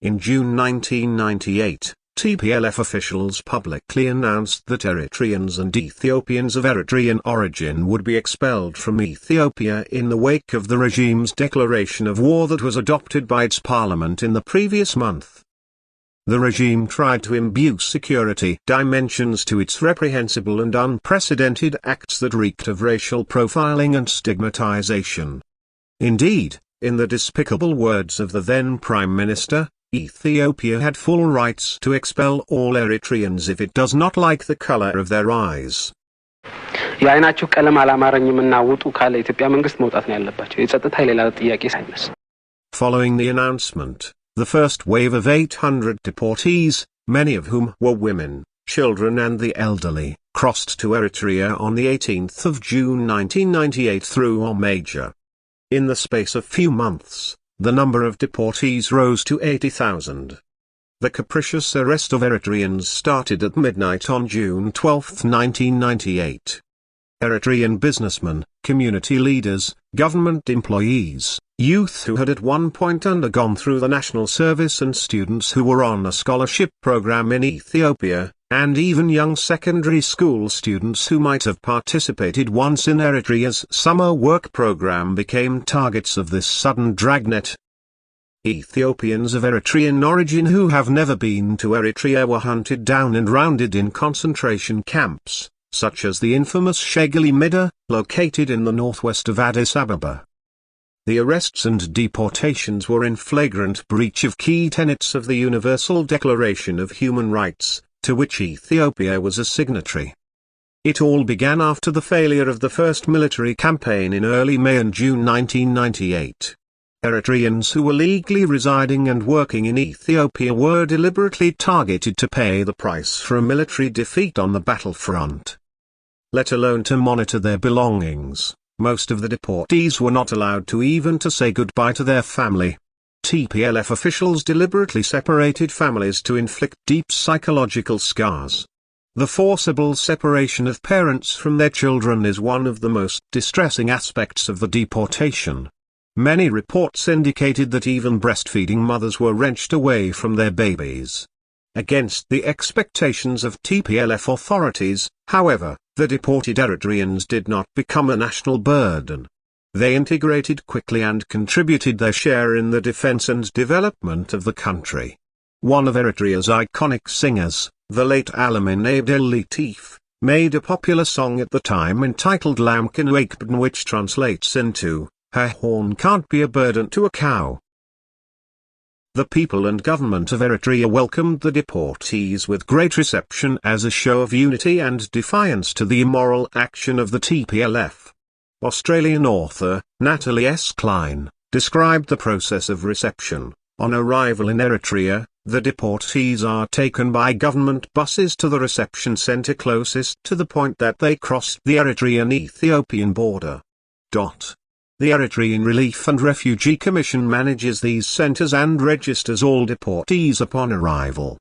In June 1998, TPLF officials publicly announced that Eritreans and Ethiopians of Eritrean origin would be expelled from Ethiopia in the wake of the regime's declaration of war that was adopted by its parliament in the previous month. The regime tried to imbue security dimensions to its reprehensible and unprecedented acts that reeked of racial profiling and stigmatization. Indeed, in the despicable words of the then Prime Minister, Ethiopia had full rights to expel all Eritreans if it does not like the color of their eyes. የአይናችሁ ቀለም አላማረኝምና ውጡ ካለ ኢትዮጵያ መንግስት መውጣት ነው ያለባቸው የጸጥታ ኃይል ጥያቄ ሳይነስ. Following the announcement, the first wave of 800 deportees, many of whom were women, children and the elderly, crossed to Eritrea on the 18th of June 1998 through Omaja. In the space of few months, the number of deportees rose to 80,000. The capricious arrest of Eritreans started at midnight on June 12, 1998. Eritrean businessmen, community leaders, government employees, youth who had at one point undergone through the national service and students who were on a scholarship program in Ethiopia, and even young secondary school students who might have participated once in Eritrea's summer work program became targets of this sudden dragnet. Ethiopians of Eritrean origin who have never been to Eritrea were hunted down and rounded in concentration camps, such as the infamous Shegeli Midda, located in the northwest of Addis Ababa. The arrests and deportations were in flagrant breach of key tenets of the Universal Declaration of Human Rights, to which Ethiopia was a signatory. It all began after the failure of the first military campaign in early May and June 1998. Eritreans who were legally residing and working in Ethiopia were deliberately targeted to pay the price for a military defeat on the battlefront. Let alone to monitor their belongings, most of the deportees were not allowed to even to say goodbye to their family. TPLF officials deliberately separated families to inflict deep psychological scars. The forcible separation of parents from their children is one of the most distressing aspects of the deportation. Many reports indicated that even breastfeeding mothers were wrenched away from their babies. Against the expectations of TPLF authorities, however, the deported Eritreans did not become a national burden. They integrated quickly and contributed their share in the defense and development of the country. One of Eritrea's iconic singers, the late Alamin Abdel Latif, made a popular song at the time entitled Lamkin Wakebn, which translates into, "Her horn can't be a burden to a cow." The people and government of Eritrea welcomed the deportees with great reception as a show of unity and defiance to the immoral action of the TPLF. Australian author, Natalie S. Klein, described the process of reception. On arrival in Eritrea, the deportees are taken by government buses to the reception centre closest to the point that they crossed the Eritrean-Ethiopian border. The Eritrean Relief and Refugee Commission manages these centres and registers all deportees upon arrival.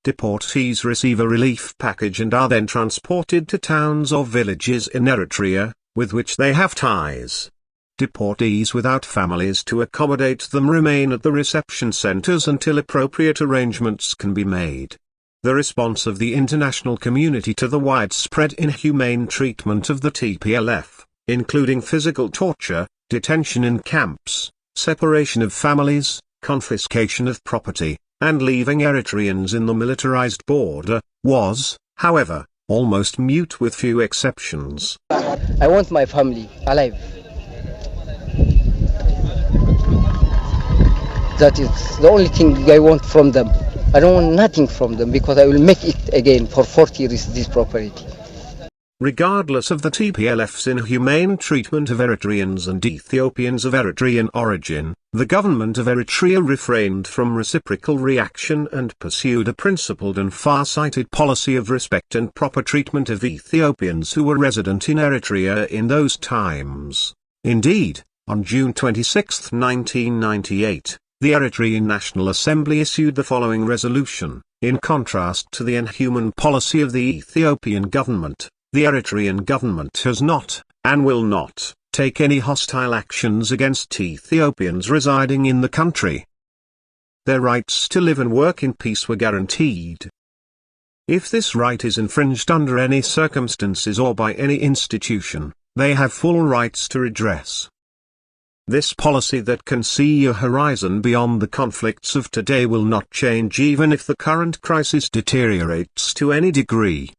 Deportees receive a relief package and are then transported to towns or villages in Eritrea, with which they have ties. Deportees without families to accommodate them remain at the reception centres until appropriate arrangements can be made. The response of the international community to the widespread inhumane treatment of the TPLF, including physical torture, detention in camps, separation of families, confiscation of property, and leaving Eritreans in the militarized border, was, however, almost mute with few exceptions. I want my family alive. That is the only thing I want from them. I don't want nothing from them because I will make it again for 40 years this property. Regardless of the TPLF's inhumane treatment of Eritreans and Ethiopians of Eritrean origin, the government of Eritrea refrained from reciprocal reaction and pursued a principled and far-sighted policy of respect and proper treatment of Ethiopians who were resident in Eritrea in those times. Indeed, on June 26, 1998, the Eritrean National Assembly issued the following resolution: in contrast to the inhuman policy of the Ethiopian government, the Eritrean government has not, and will not, take any hostile actions against Ethiopians residing in the country. their rights to live and work in peace were guaranteed. If this right is infringed under any circumstances or by any institution, they have full rights to redress. This policy that can see a horizon beyond the conflicts of today will not change even if the current crisis deteriorates to any degree.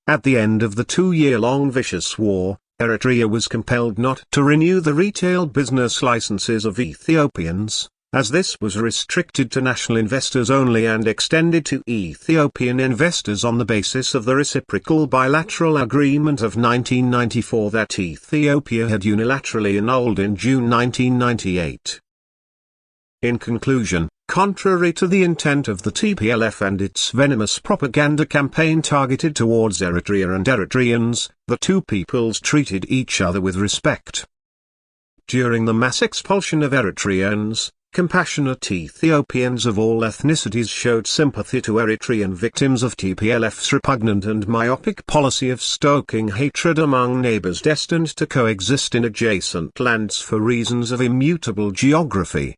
At the end of the 2-year-long vicious war, Eritrea was compelled not to renew the retail business licenses of Ethiopians, as this was restricted to national investors only and extended to Ethiopian investors on the basis of the reciprocal bilateral agreement of 1994 that Ethiopia had unilaterally annulled in June 1998. In conclusion, contrary to the intent of the TPLF and its venomous propaganda campaign targeted towards Eritrea and Eritreans, the two peoples treated each other with respect. During the mass expulsion of Eritreans, compassionate Ethiopians of all ethnicities showed sympathy to Eritrean victims of TPLF's repugnant and myopic policy of stoking hatred among neighbors destined to coexist in adjacent lands for reasons of immutable geography.